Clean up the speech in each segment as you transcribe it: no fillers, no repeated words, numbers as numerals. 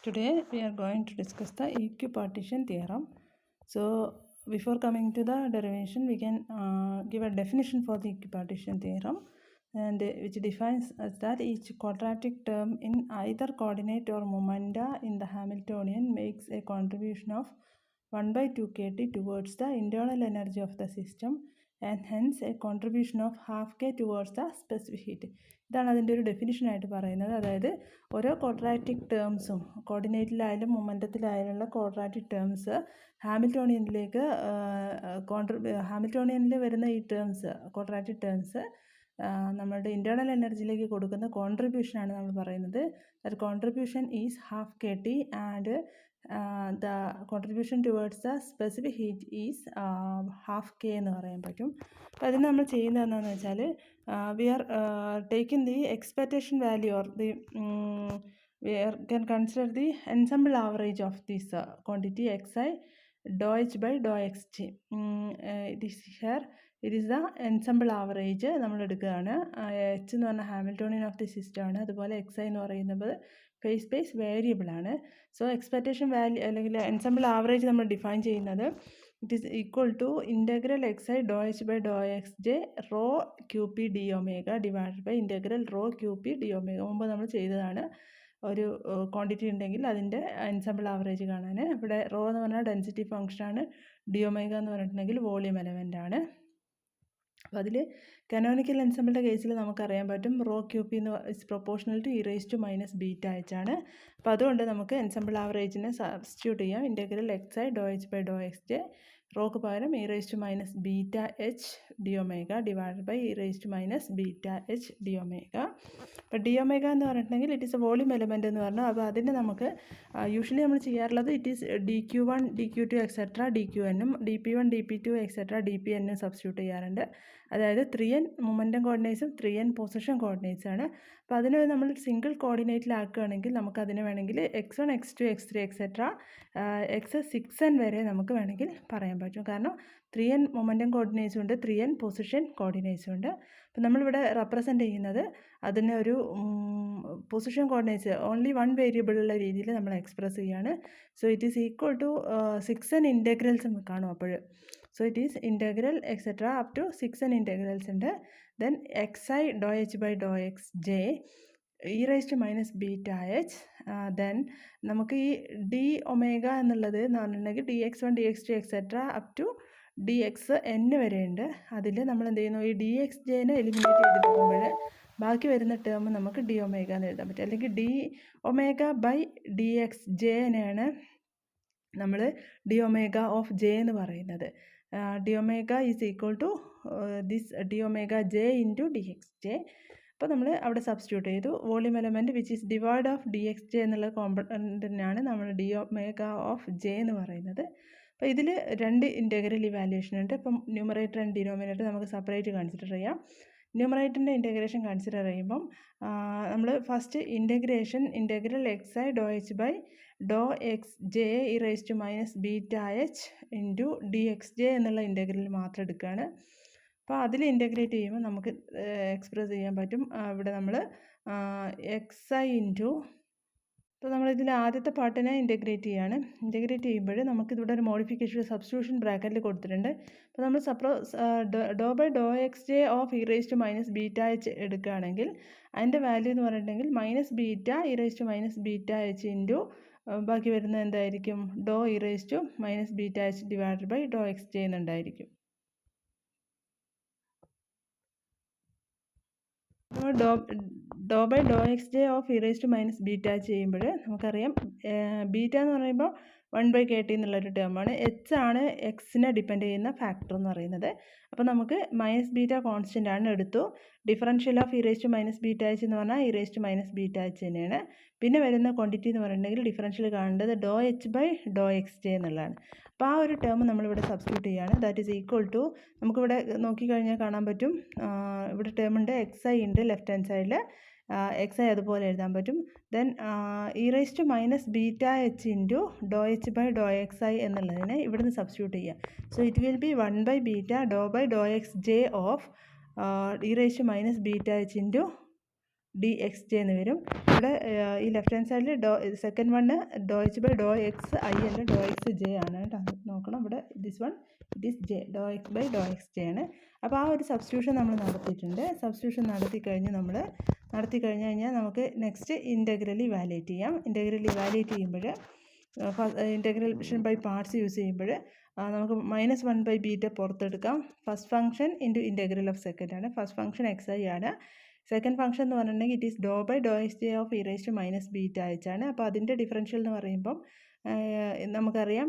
Today we are going to discuss the equipartition theorem. So before coming to the derivation, we can give a definition for the equipartition theorem, and which defines as that each quadratic term in either coordinate or momenta in the Hamiltonian makes a contribution of 1/2 kT towards the internal energy of the system, and hence a contribution of half k towards the specific heat. ഇതാണ് അതിൻ്റെ ഒരു ഡെഫിനിഷനായിട്ട് പറയുന്നത്. അതായത് ഓരോ quadratic ടേംസും കോർഡിനേറ്റിലായാലും മൊമെൻറ്റത്തിലായാലുള്ള quadratic terms ഹാമിൽട്ടോണിയനിലേക്ക് ഹാമിൽട്ടോണിയനിൽ വരുന്ന ഈ terms quadratic terms നമ്മളുടെ internal എനർജിയിലേക്ക് കൊടുക്കുന്ന കോൺട്രിബ്യൂഷനാണ് നമ്മൾ പറയുന്നത്. That contribution is half K T and the contribution towards the specific heat is half K എന്ന് പറയാൻ പറ്റും. അപ്പോൾ അതിന് നമ്മൾ ചെയ്യുന്നത് എന്താണെന്ന് വെച്ചാൽ we are taking the expectation value or the we can consider the ensemble average of this quantity xi dou h by dou xt. It is here, it is the ensemble average നമ്മൾ എടുക്കുകയാണ്. h എന്ന് പറഞ്ഞാൽ Hamiltonian of the system ആണ്. അതുപോലെ xi എന്ന് പറയുന്നത് face space variable ആണ്. So expectation value അല്ലെങ്കിൽ എൻസംബിൾ ആവറേജ് നമ്മൾ ഡിഫൈൻ ചെയ്യുന്നത് it is equal to integral xi dou h by dou xj rho qp d omega divided by integral rho qp d omega. മുമ്പ് നമ്മൾ ചെയ്തതാണ്. ഒരു quantity ഉണ്ടെങ്കിൽ അതിൻ്റെ എൻസംബിൾ ആവറേജ് കാണാൻ. ഇവിടെ റോ എന്ന് പറഞ്ഞാൽ ഡെൻസിറ്റി ഫംഗ്ഷനാണ്, ഡി ഒമേഗ എന്ന് പറഞ്ഞിട്ടുണ്ടെങ്കിൽ വോളിയം എലമെൻ്റ് ആണ്. അപ്പോൾ അതിൽ കനോണിക്കൽ എൻസംബിളിൻ്റെ കേസിൽ നമുക്കറിയാൻ പറ്റും റോ ക്യൂ പി എന്ന് is proportional to e raise to minus beta H ആണ്. അപ്പോൾ അതുകൊണ്ട് നമുക്ക് എൻസംബിൾ ആവറേജിനെ സബ്സ്റ്റിറ്റ്യൂട്ട് ചെയ്യാം. Integral X I do H by do X J റോക്ക് പകരം e raise to minus beta H D omega divide by e raise to minus beta H D omega. അപ്പോൾ D omega എന്ന് പറഞ്ഞിട്ടുണ്ടെങ്കിൽ it is a volume element എന്ന് പറഞ്ഞാൽ, അപ്പോൾ അതിന് നമുക്ക് യൂഷ്വലി നമ്മൾ ചെയ്യാറുള്ളത് it is D Q one D Q two etcetera D Q എന്നും D P one D P two etcetera D P എന്നും സബ്സ്റ്റിറ്റ്യൂട്ട് ചെയ്യാറുണ്ട്. അതായത് 3n momentum കോർഡിനേറ്റ്സും 3n position coordinates ആണ്. അപ്പോൾ അതിന് നമ്മൾ സിംഗിൾ കോർഡിനേറ്റിലാക്കുകയാണെങ്കിൽ നമുക്ക് അതിന് വേണമെങ്കിൽ x1 x2 x3 etcetera x6n വരെ നമുക്ക് വേണമെങ്കിൽ പറയാൻ പറ്റും. കാരണം 3n മൊമെൻറ്റം കോർഡിനേറ്റ്സും ഉണ്ട്, 3n പൊസിഷൻ കോർഡിനേറ്റ്സും ഉണ്ട്. അപ്പോൾ നമ്മളിവിടെ റെപ്രസെൻ്റ് ചെയ്യുന്നത് അതിനെ ഒരു പൊസിഷൻ കോർഡിനേറ്റ്സ് ഓൺലി വൺ വേരിയബിളുള്ള രീതിയിൽ നമ്മൾ എക്സ്പ്രസ് ചെയ്യുകയാണ്. So it is equal to 6n integrals കാണും അപ്പോൾ. So it is integral etc. up to 6n integrals ഉണ്ട്. Then xi dou h by dou xj e raised to minus beta h. Then നമുക്ക് ഈ D omega എന്നുള്ളത് എന്ന് പറഞ്ഞിട്ടുണ്ടെങ്കിൽ d x one d x two etcetera up to d x n വരെ ഉണ്ട്. അതിൽ നമ്മൾ എന്ത് ചെയ്യുന്നു, ഈ ഡി എക്സ് ജെനെ എലിമിനേറ്റ് ചെയ്ത് പോകുമ്പോൾ ബാക്കി വരുന്ന ടേം നമുക്ക് ഡി ഒമേഗ എന്ന് എഴുതാൻ പറ്റും. അല്ലെങ്കിൽ D omega by D X ജെനെയാണ് നമ്മൾ ഡി ഒമേഗ ഓഫ് ജെ എന്ന് പറയുന്നത്. D omega is equal to this D omega J into D X J. അപ്പോൾ നമ്മൾ അവിടെ സബ്സ്റ്റിറ്റ്യൂട്ട് ചെയ്തു. Volume element which is divide of D X J എന്നുള്ള കോമ്പണൻറ്റിനാണ് നമ്മൾ ഡി ഒമേഗ ഓഫ് ജെ എന്ന് പറയുന്നത്. അപ്പോൾ ഇതിൽ രണ്ട് ഇൻറ്റഗ്രൽ ഇവാലുവേഷൻ ഉണ്ട്. ഇപ്പം ന്യൂമറേറ്റർ ആൻഡ് ഡിനോമിനേറ്റർ നമുക്ക് സെപ്പറേറ്റ് കൺസിഡർ ചെയ്യാം. ന്യൂമറേറ്ററിൻ്റെ ഇൻറ്റഗ്രേഷൻ കൺസിഡർ ചെയ്യുമ്പം നമ്മൾ first integral x I do H by do X j e raise to minus beta H into D X J എന്നുള്ള ഇൻറ്റഗ്രൽ മാത്രം എടുക്കുകയാണ്. അപ്പോൾ അതിൽ ഇൻറ്റഗ്രേറ്റ് ചെയ്യുമ്പോൾ നമുക്ക് എക്സ്പ്രസ് ചെയ്യാൻ പറ്റും. ഇവിടെ നമ്മൾ എക്സ് ഐ ഇൻറ്റു, അപ്പോൾ നമ്മളിതിൽ ആദ്യത്തെ പാർട്ടിനെ ഇൻറ്റഗ്രേറ്റ് ചെയ്യാണ്. ഇൻറ്റഗ്രേറ്റ് ചെയ്യുമ്പോൾ നമുക്കിവിടെ ഒരു മോഡിഫിക്കേഷൻ സബ്സ്റ്റിറ്റ്യൂഷൻ ബ്രാക്കറ്റിൽ കൊടുത്തിട്ടുണ്ട്. അപ്പോൾ നമ്മൾ do by do X J of e raise to minus beta H എടുക്കുകയാണെങ്കിൽ അതിൻ്റെ വാല്യൂ എന്ന് പറഞ്ഞിട്ടുണ്ടെങ്കിൽ minus beta e raise to minus beta H into ബാക്കി വരുന്നത് എന്തായിരിക്കും, do e raise to minus beta H divided by do X J എന്നുണ്ടായിരിക്കും. നമ്മൾ do by do X J of e raise to minus beta ചെയ്യുമ്പോൾ നമുക്കറിയാം beta എന്ന് പറയുമ്പോൾ 1/KT എന്നുള്ളൊരു ടേമാണ്. എച്ച് ആണ് എക്സിനെ ഡിപ്പെൻഡ് ചെയ്യുന്ന ഫാക്ടർ എന്ന് പറയുന്നത്. അപ്പോൾ നമുക്ക് മൈനസ് ബീറ്റ കോൺസ്റ്റൻ്റ് ആണ് എടുത്തു. Differential of e raise to minus beta H എന്ന് പറഞ്ഞാൽ e raise to minus beta H തന്നെയാണ്. പിന്നെ വരുന്ന ക്വാണ്ടിറ്റി എന്ന് പറഞ്ഞിട്ടുണ്ടെങ്കിൽ ഡിഫറൻഷ്യൽ കാണേണ്ടത് do H by do X J എന്നുള്ളതാണ്. അപ്പോൾ ആ ഒരു ടേം നമ്മളിവിടെ സബ്സ്റ്റിറ്റ്യൂട്ട് ചെയ്യുകയാണ്. ദാറ്റ് ഈസ് ഈക്വൽ ടു, നമുക്കിവിടെ നോക്കിക്കഴിഞ്ഞാൽ കാണാൻ പറ്റും ഇവിടെ ടേം ഉണ്ട്, എക്സ് ഐ ഉണ്ട് ലെഫ്റ്റ് ഹാൻഡ് സൈഡിൽ, എക്സ് ഐ അതുപോലെ എഴുതാൻ പറ്റും. Then e raise to minus beta H into do H by do X I എന്നുള്ളതിനെ ഇവിടുന്ന് സബ്സ്റ്റിറ്റ്യൂട്ട് ചെയ്യാം. So it will be 1/β do by do X J of e raise to minus beta H into D X J എന്ന് വരും. ഇവിടെ ഈ left hand സൈഡിൽ second one do H by do X I അല്ല ഡോ X j ആണ് കേട്ടോ. നോക്കണം, ഇവിടെ this one it is j, do x by do X j ആണ്. അപ്പോൾ ആ ഒരു സബ്സ്റ്റിറ്റ്യൂഷൻ നമ്മൾ നടത്തിയിട്ടുണ്ട്. സബ്സ്റ്റിറ്റ്യൂഷൻ നടത്തി കഴിഞ്ഞാൽ നമുക്ക് നെക്സ്റ്റ് ഇൻ്റഗ്രൽ ഇവാലുവേറ്റ് ചെയ്യാം. ഇൻ്റഗ്രൽ ഇവാലുവേറ്റ് ചെയ്യുമ്പോൾ ഇൻ്റഗ്രേഷൻ ബൈ പാർട്സ് യൂസ് ചെയ്യുമ്പോൾ നമുക്ക് -1/β പുറത്തെടുക്കാം. First function into integral of second ആണ്. ഫസ്റ്റ് ഫംഗ്ഷൻ എക്സ് ഐ ആണ്. സെക്കൻഡ് ഫംഗ്ഷൻ എന്ന് പറഞ്ഞിട്ടുണ്ടെങ്കിൽ it is do by do X J of (e⁻⁻βh) ആണ്. അപ്പോൾ അതിൻ്റെ ഡിഫറൻഷ്യൽ എന്ന് പറയുമ്പം നമുക്കറിയാം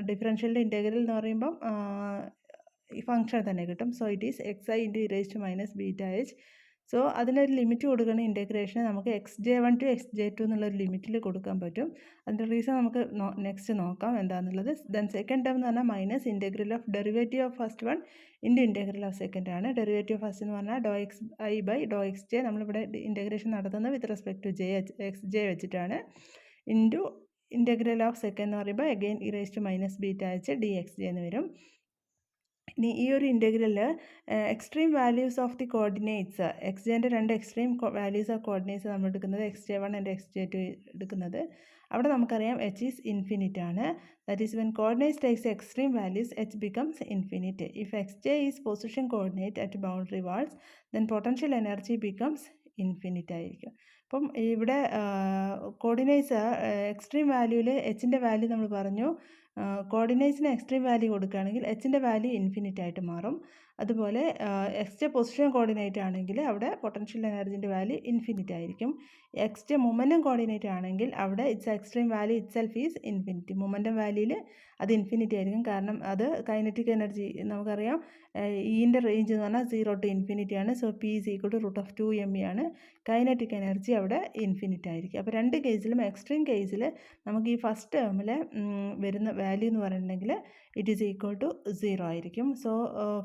ഡിഫറൻഷ്യലിൻ്റെ ഇൻ്റഗ്രൽ എന്ന് പറയുമ്പം ഈ ഫംഗ്ഷൻ തന്നെ കിട്ടും. So it is X I into (e⁻⁻βh). So അതിനൊരു ലിമിറ്റ് കൊടുക്കുന്ന ഇൻ്റഗ്രേഷന് നമുക്ക് xj1 to xj2 എന്നുള്ളൊരു ലിമിറ്റിൽ കൊടുക്കാൻ പറ്റും. അതിൻ്റെ റീസൺ നമുക്ക് നെക്സ്റ്റ് നോക്കാം എന്താണെന്നുള്ളത്. ദെൻ സെക്കൻഡ് ടേം എന്ന് പറഞ്ഞാൽ minus integral of derivative of first one into integral of second ആണ്. ഡെറിവേറ്റീവ് ഫസ്റ്റ് എന്ന് പറഞ്ഞാൽ do X I by do X J, നമ്മളിവിടെ ഇൻ്റഗ്രേഷൻ നടത്തുന്നത് with respect to X J വെച്ചിട്ടാണ്. ഇൻറ്റു ഇൻ്റഗ്രൽ ഓഫ് സെക്കൻഡ് എന്ന് പറയുമ്പോൾ again (e⁻⁻βh) D X J എന്ന് വരും. ഇനി ഈ ഒരു ഇൻ്റഗ്രലിൽ extreme values of the coordinates, X ജെൻ്റെ രണ്ട് എക്സ്ട്രീം വാല്യൂസ് ഓഫ് കോർഡിനേറ്റ്സ് നമ്മൾ എടുക്കുന്നത് xj1 ആൻഡ് xj2 എടുക്കുന്നത്. അവിടെ നമുക്കറിയാം h ഈസ് ഇൻഫിനിറ്റ് ആണ്. That is when coordinates takes extreme values h becomes infinite. If xj is position coordinate at boundary walls then potential energy becomes infinite ആയിരിക്കും. അപ്പം ഇവിടെ coordinates extreme വാല്യൂവിൽ എച്ചിൻ്റെ value നമ്മൾ പറഞ്ഞു, കോർഡിനേറ്റ്സിന് എക്സ്ട്രീം വാല്യൂ കൊടുക്കുകയാണെങ്കിൽ എച്ചിൻ്റെ value infinite ആയിട്ട് മാറും. അതുപോലെ എക്സ് പൊസിഷൻ കോർഡിനേറ്റ് ആണെങ്കിൽ അവിടെ പൊട്ടൻഷ്യൽ എനർജിൻ്റെ വാല്യൂ ഇൻഫിനിറ്റ് ആയിരിക്കും. എക്സ് മൊമെൻറ്റം കോർഡിനേറ്റ് ആണെങ്കിൽ അവിടെ its extreme value itself is infinity. Momentum വാല്യൂയിൽ അത് ഇൻഫിനിറ്റി ആയിരിക്കും. കാരണം അത് കൈനറ്റിക് എനർജി നമുക്കറിയാം ഈൻ്റെ റേഞ്ച് എന്ന് പറഞ്ഞാൽ 0 to ഇൻഫിനിറ്റി ആണ്. So p is equal to √2mE ആണ്. കൈനറ്റിക് എനർജി അവിടെ ഇൻഫിനിറ്റ് ആയിരിക്കും. അപ്പോൾ രണ്ട് കേസിലും എക്സ്ട്രീം കേസിൽ നമുക്ക് ഈ ഫസ്റ്റ് ടേമിൽ വരുന്ന വാല്യൂ എന്ന് പറഞ്ഞിട്ടുണ്ടെങ്കിൽ ഇറ്റ് ഈസ് ഈക്വൽ ടു 0 ആയിരിക്കും. സോ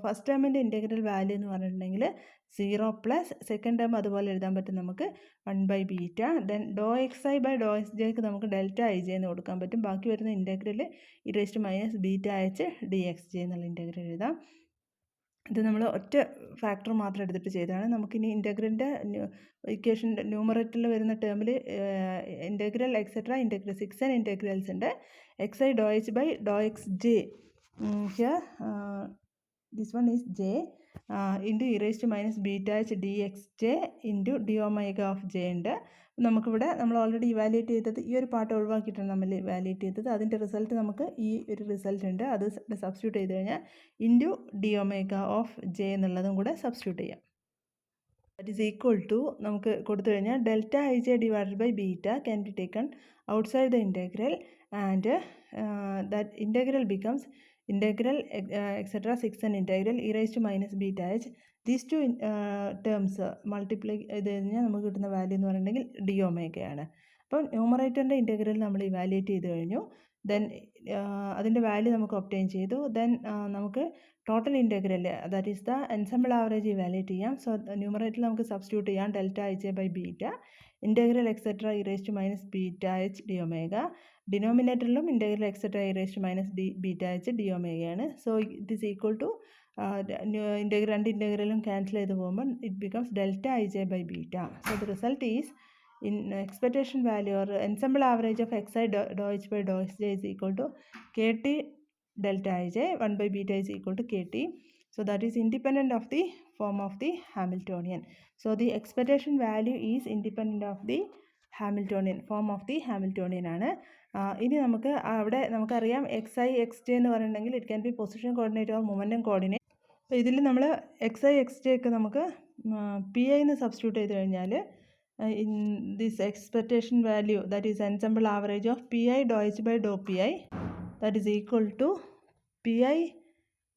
ഫസ്റ്റ് ടേമിൻ്റെ ഇൻ്റഗ്രൽ വാല്യൂ എന്ന് പറഞ്ഞിട്ടുണ്ടെങ്കിൽ 0 പ്ലസ് സെക്കൻഡ് ടേം അതുപോലെ എഴുതാൻ പറ്റും നമുക്ക് 1/β. Then do X I by do X ജെക്ക് നമുക്ക് (Δij) എന്ന് കൊടുക്കാൻ പറ്റും. ബാക്കി വരുന്ന ഇൻ്റഗ്രൽ (e⁻⁻βh) dxj എന്നുള്ള ഇൻ്റഗ്രൽ എഴുതാം. ഇത് നമ്മൾ ഒറ്റ ഫാക്ടർ മാത്രം എടുത്തിട്ട് ചെയ്തതാണ്. നമുക്കിനി ഇൻ്റഗ്രലിൻ്റെ ഇക്വേഷൻ്റെ ന്യൂമറേറ്ററിൽ വരുന്ന ടേമിൽ integral etcetera integral 6n integrals ഉണ്ട്. X I do H by do X J, here this one is J into (e⁻⁻βh) dxj into d⁻ of J ഉണ്ട്. നമുക്കിവിടെ നമ്മൾ ഓൾറെഡി ഇവാലുവേറ്റ് ചെയ്തത് ഈ ഒരു പാർട്ട് ഒഴിവാക്കിയിട്ടാണ് നമ്മൾ ഇവാലുവേറ്റ് ചെയ്തത്. അതിൻ്റെ റിസൾട്ട് നമുക്ക് ഈ ഒരു റിസൾട്ട് ഉണ്ട്, അത് സബ്സ്റ്റിറ്റ്യൂട്ട് ചെയ്ത് കഴിഞ്ഞാൽ ഇൻറ്റു d⁻ ഓഫ് ജെ എന്നുള്ളതും കൂടെ സബ്സ്റ്റിറ്റ്യൂട്ട് ചെയ്യാം. ദാറ്റ് ഈസ് ഈക്വൽ ടു നമുക്ക് കൊടുത്തു കഴിഞ്ഞാൽ (Δij divided by beta) can be taken outside the integral and that integral becomes integral etcetera 6n integral (e⁻⁻βh). These two terms multiply ചെയ്ത് കഴിഞ്ഞാൽ നമുക്ക് കിട്ടുന്ന വാല്യൂ എന്ന് പറഞ്ഞിട്ടുണ്ടെങ്കിൽ d⁻ ആണ്. അപ്പോൾ ന്യൂമറേറ്ററിൻ്റെ ഇൻ്റഗ്രൽ നമ്മൾ ഇവാലുവേറ്റ് ചെയ്ത് കഴിഞ്ഞു. ദെൻ അതിൻ്റെ വാല്യൂ നമുക്ക് ഒബ്റ്റെയിൻ ചെയ്തു. ദെൻ നമുക്ക് total integral that is the ensemble average evaluate ചെയ്യാം. സോ ന്യൂമറേറ്ററിൽ നമുക്ക് സബ്സ്റ്റിറ്റ്യൂട്ട് ചെയ്യാം (Δij/β) integral etcetera (e⁻⁻βh) d⁻. ഡിനോമിനേറ്ററിലും ഇൻ്റഗ്രൽ എക്സെട്ര (e⁻⁻βh) d⁻ ആണ്. So it is equal to രണ്ട് ഇൻ്റഗ്രലും ക്യാൻസൽ ചെയ്ത് പോകുമ്പോൾ it becomes (Δij/β). So the result is in expectation value or ensemble average of xi dou h by dou xj is equal to kt Δij, 1/β is equal to kt. So that is independent of the form of the Hamiltonian. So the expectation value is independent of the Hamiltonian form of the Hamiltonian ആണ്. ഇനി നമുക്ക് അവിടെ നമുക്കറിയാം xi xj എന്ന് പറഞ്ഞിട്ടുണ്ടെങ്കിൽ it can be position coordinate or momentum coordinate. അപ്പോൾ ഇതിൽ നമ്മൾ xi xj ഒക്കെ നമുക്ക് pi എന്ന് സബ്സ്റ്റിറ്റ്യൂട്ട് ചെയ്ത് കഴിഞ്ഞാൽ in this expectation value that is ensemble average of pi dou h by dou pi that is equal to pi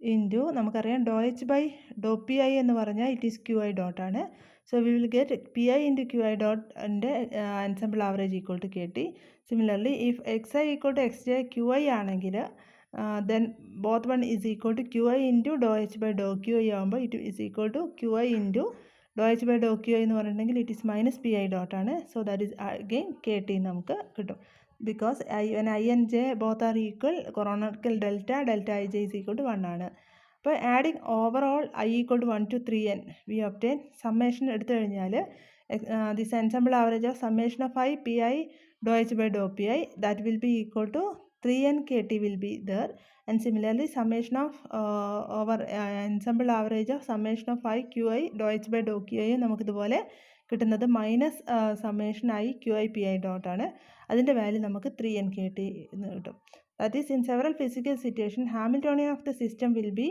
into നമുക്കറിയാം dou h by dou pi എന്ന് പറഞ്ഞാൽ it is qi dot ആണ്. So we will get pi into qi dot and ensemble average equal to kt. Similarly if xi equal to xj qi ആണെങ്കിൽ then both one is equal to qi into dou h by dou qi ആകുമ്പോൾ it is equal to qi into dou h by dou qi എന്ന് പറഞ്ഞിട്ടുണ്ടെങ്കിൽ it is -pi dot ആണ്. So that is again kt നമുക്ക് കിട്ടും. Because when I and j both are equal, coronacal Δij is equal to 1 ആണ്. അപ്പോൾ adding overall i equal to 1 to 3n we obtain summation എടുത്തു കഴിഞ്ഞാൽ this ensemble average of summation of I Pi dou H by dou Pi, that will be equal to 3n kT will be there. And similarly summation of our ensemble average of summation of I Qi dou H by dou Qi നമുക്ക് ഇതുപോലെ കിട്ടുന്നത് minus summation i q I P i dot ആണ്. അതിൻ്റെ value നമുക്ക് 3n kT എന്ന് കിട്ടും. That is in several physical situation hamiltonian of the system will be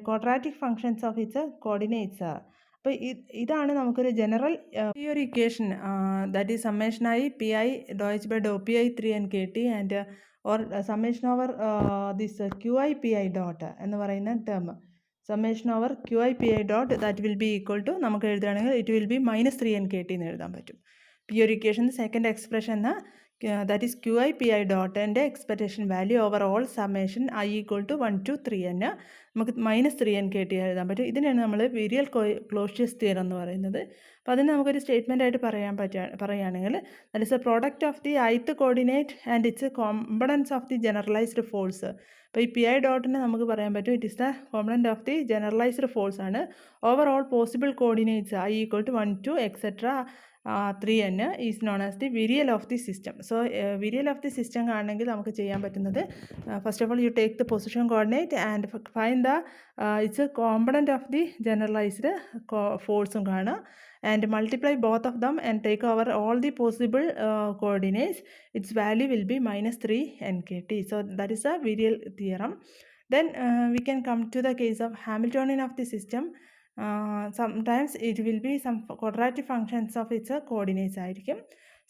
quadratic functions of its coordinates. അപ്പോൾ ഇതാണ് നമുക്കൊരു ജനറൽ ഈ ഒരു equation that is summation i P I do H by do p i 3n kT and or summation over this q I P i dot എന്ന് പറയുന്ന term summation over q I P i dot that will be equal to നമുക്ക് എഴുതുകയാണെങ്കിൽ it will B -3n kT എന്ന് എഴുതാൻ പറ്റും. ഈ ഒരു equation second expression that is Q I P I ഡോട്ടിൻ്റെ expectation value over all summation I equal to 1 to 3n നമുക്ക് -3n kT എഴുതാൻ പറ്റും. ഇതിനാണ് നമ്മൾ വിരിയൽ ക്ലോഷ്യസ് തിയറം എന്ന് പറയുന്നത്. അപ്പോൾ അതിന് നമുക്കൊരു സ്റ്റേറ്റ്മെൻ്റ് ആയിട്ട് പറയുകയാണെങ്കിൽ that is a product of the ith coordinate and its components of the generalised force. അപ്പോൾ ഈ പി ഐ ഡോട്ടിന് നമുക്ക് പറയാൻ പറ്റും it is the component of the generalised force ആണ്. Over all possible coordinates I equal to 1 to etc 3n is known as the virial of the system. So virial of the system കാണണമെങ്കിൽ നമുക്ക് ചെയ്യാൻ പറ്റുന്നത് first of all you take the position coordinate and find the its component of the generalized ഫോഴ്സും കാണുക and multiply both of them and take over all the possible coordinates. Its value will be -3n kT. So that is a Virial theorem. Then we can come to the case of Hamiltonian of the system. Sometimes it will be some quadratic functions of its coordinates ആയിരിക്കും.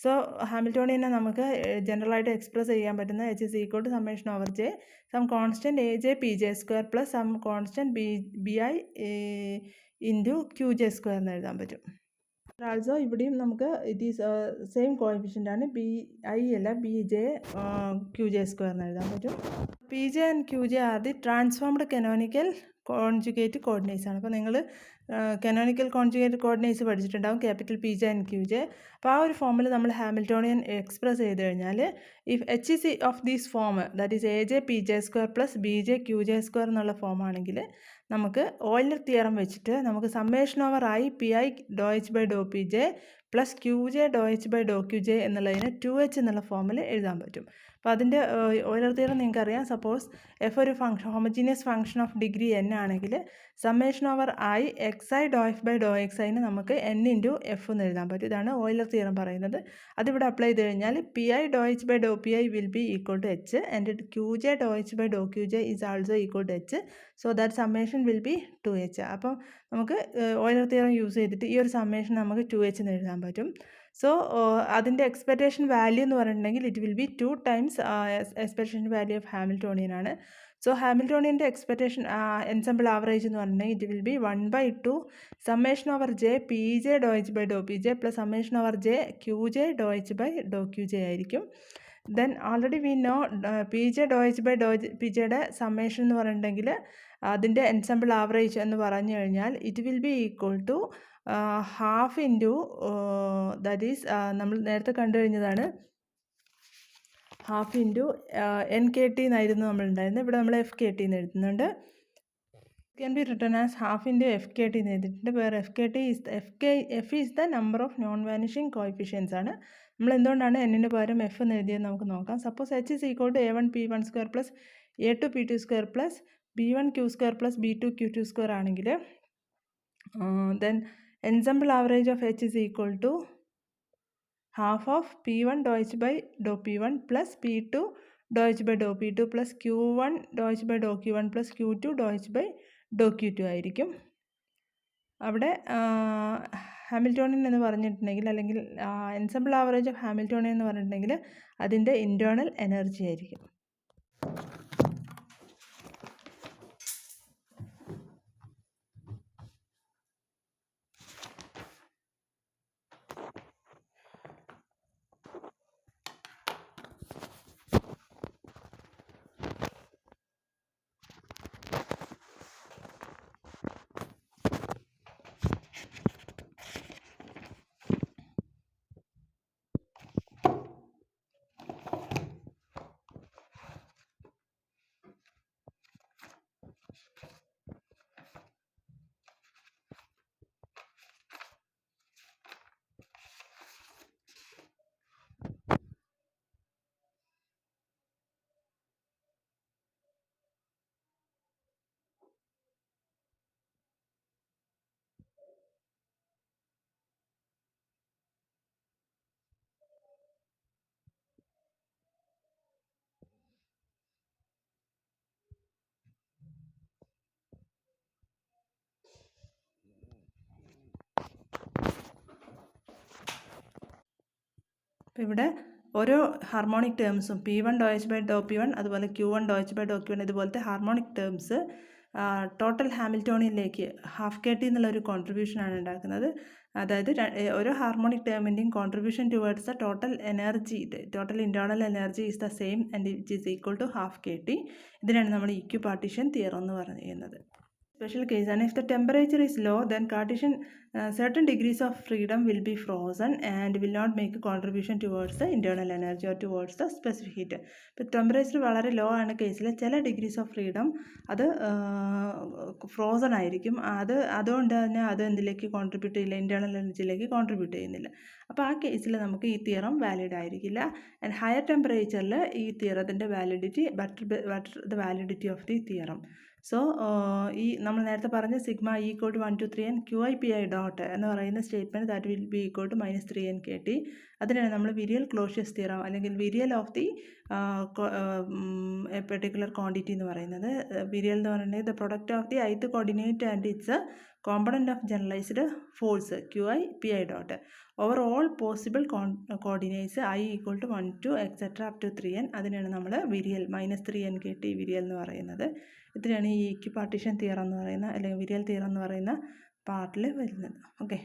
So ഹാമിൽട്ടോണിയനെ നമുക്ക് ജനറലായിട്ട് express ചെയ്യാൻ പറ്റുന്ന h is equal to summation over j some constant a J P J square plus some constant b i into q J square എന്ന് എഴുതാൻ പറ്റും. Also ഇവിടെയും നമുക്ക് ഇറ്റ് ഈസ് സെയിം കോഎഫിഷ്യൻ്റ് ആണ് ബി ഐ അല്ല b J Q J square എന്ന് എഴുതാൻ പറ്റും. P J and Q j are the transformed canonical conjugate coordinates ആണ്. അപ്പോൾ നിങ്ങൾ കനോണിക്കൽ കോൺജുഗേറ്റ് കോർഡിനേറ്റ്സ് പഠിച്ചിട്ടുണ്ടാകും capital P J and Q J. അപ്പോൾ ആ ഒരു ഫോമിൽ നമ്മൾ ഹാമിൽട്ടോണിയൻ എക്സ്പ്രസ് ചെയ്ത് കഴിഞ്ഞാൽ if H is of these form that is a J P J square plus B J Q J square എന്നുള്ള ഫോമാണെങ്കിൽ നമുക്ക് ഓയിലർ തിയറം വെച്ചിട്ട് നമുക്ക് summation over I P I do H by do P J plus Q J do H by do Q J എന്നുള്ളതിന് 2h എന്നുള്ള ഫോമിൽ എഴുതാൻ പറ്റും. അപ്പോൾ അതിൻ്റെ ഓയിലർ തിയറം നിങ്ങൾക്കറിയാം. സപ്പോസ് എഫ് ഒരു homogeneous function of degree n ആണെങ്കിൽ summation over i x I do f by do x ഐന് നമുക്ക് n ഇൻറ്റു എഫ് എന്ന് എഴുതാൻ പറ്റും. ഇതാണ് ഓയിലർ തിയറം പറയുന്നത്. അതിവിടെ അപ്ലൈ ചെയ്ത് കഴിഞ്ഞാൽ p I do H by do p i will be equal to h and Q J do H by do Q j is also equal to h. So that summation will be 2h. അപ്പം നമുക്ക് Euler theorem use ചെയ്തിട്ട് ഈ ഒരു summation നമുക്ക് 2h എന്ന് എഴുതാൻ പറ്റും. So അതിൻ്റെ എക്സ്പെക്റ്റേഷൻ വാല്യൂ എന്ന് പറഞ്ഞിട്ടുണ്ടെങ്കിൽ it will be 2 times expectation value of Hamiltonian ആണ്. സോ ഹാമിൽട്ടോണിയൻ്റെ എക്സ്പെക്റ്റേഷൻ എൻസംബിൾ ആവറേജ് എന്ന് പറഞ്ഞിട്ടുണ്ടെങ്കിൽ it will be 1/2 summation over J P J do H by do P J plus summation over J Q J do H by do Q J ആയിരിക്കും. Then already we know P J do H by do P ജെയുടെ summation എന്ന് പറഞ്ഞിട്ടുണ്ടെങ്കിൽ അതിൻ്റെ ensemble average എന്ന് പറഞ്ഞു കഴിഞ്ഞാൽ it will be equal to half into that is നമ്മൾ നേരത്തെ കണ്ടു കഴിഞ്ഞതാണ് half into n k t എന്നായിരുന്നു നമ്മളുണ്ടായിരുന്നത്. ഇവിടെ നമ്മൾ എഫ് കെ ടി എന്ന് എഴുതുന്നുണ്ട്. Can be written as half into f k t എന്ന് എഴുതിയിട്ടുണ്ട്. വേറെ f k t is f is the number of non vanishing coefficients ആണ്. നമ്മൾ എന്തുകൊണ്ടാണ് എന്നിന് പകരം എഫ് എന്ന് എഴുതിയത് നമുക്ക് നോക്കാം. Suppose H is equal to A1 P1 square plus A2 P2 square plus B1 Q square plus B2 Q2 square ആണെങ്കിൽ then ensemble average of H is equal to half of P1 ഡോ H by ഡോ P1 plus P2 ഡോ H by ഡോ P2 plus Q1 ഡോ H by ഡോ Q1 plus Q2 ഡോ H by ഡോ Q2 ആയിരിക്കും. അവിടെ ഹാമിൽട്ടോണിയൻ എന്ന് പറഞ്ഞിട്ടുണ്ടെങ്കിൽ അല്ലെങ്കിൽ എൻസംബിൾ ആവറേജ് ഓഫ് ഹാമിൽട്ടോണിയൻ എന്ന് പറഞ്ഞിട്ടുണ്ടെങ്കിൽ അതിൻ്റെ ഇൻറ്റേർണൽ എനർജി ആയിരിക്കും. ഇവിടെ ഓരോ ഹാർമോണിക് ടേംസും P1 ഡോ എച്ച് ബൈ ഡോ P1 അതുപോലെ Q1 ഡോ എച്ച് ബൈ ഡോ Q1 ഇതുപോലത്തെ ഹാർമോണിക് ടേംസ് ടോട്ടൽ ഹാമിൽറ്റോണിയനിലേക്ക് ഹാഫ് കെ ടി എന്നുള്ളൊരു കോൺട്രിബ്യൂഷനാണ് ഉണ്ടാക്കുന്നത്. അതായത് ഓരോ ഹാർമോണിക് ടേമിൻ്റെയും contribution towards the total energy, total internal energy is the same and it is equal to half K T. ഇതിനാണ് നമ്മൾ ഇക്വിപാർട്ടീഷൻ തിയറം എന്ന് പറയുന്നത്. Special case, and if the temperature is low, then Cartesian certain degrees of freedom will be frozen and will not make a contribution towards the internal energy or towards the specific heat. ഇപ്പോൾ temperature വളരെ low ആണ് കേസിൽ ചില degrees of freedom അത് frozen ആയിരിക്കും. അതുകൊണ്ട് തന്നെ അത് എന്തിലേക്ക് കോൺട്രിബ്യൂട്ട് ചെയ്യില്ല, ഇൻറ്റേർണൽ എനർജിയിലേക്ക് കോൺട്രിബ്യൂട്ട് ചെയ്യുന്നില്ല. അപ്പോൾ ആ കേസിൽ നമുക്ക് ഈ തിയറം വാലിഡ് ആയിരിക്കില്ല. ആൻഡ് ഹയർ ടെമ്പറേച്ചറിൽ ഈ തിയറത്തിൻ്റെ validity better the validity of the theorem. So ഈ നമ്മൾ നേരത്തെ പറഞ്ഞ sigma E equal to 1 to 3 and QI/PI dot എന്ന് പറയുന്ന statement that will be equal to -3 NKT. അതിനാണ് നമ്മൾ വിരിയൽ ക്ലോഷ്യസ് തിയറം അല്ലെങ്കിൽ virial of the particular quantity എന്ന് പറയുന്നത്. വിരിയൽ എന്ന് പറയുന്നത് the product of the ith coordinate and its component of generalized force QI/PI dot over all possible coordinates I equal to 1 to etc. up to 3n. അതിനാണ് നമ്മൾ വിരിയൽ -3 NKT വിരിയൽ എന്ന് പറയുന്നത്. ഇതിനാണ് ഈ ഇക്വിപാർട്ടീഷൻ തിയറം എന്ന് പറയുന്ന അല്ലെങ്കിൽ വിരിയൽ തിയറം എന്ന് പറയുന്ന പാർട്ടിൽ വരുന്നത്. ഓക്കെ.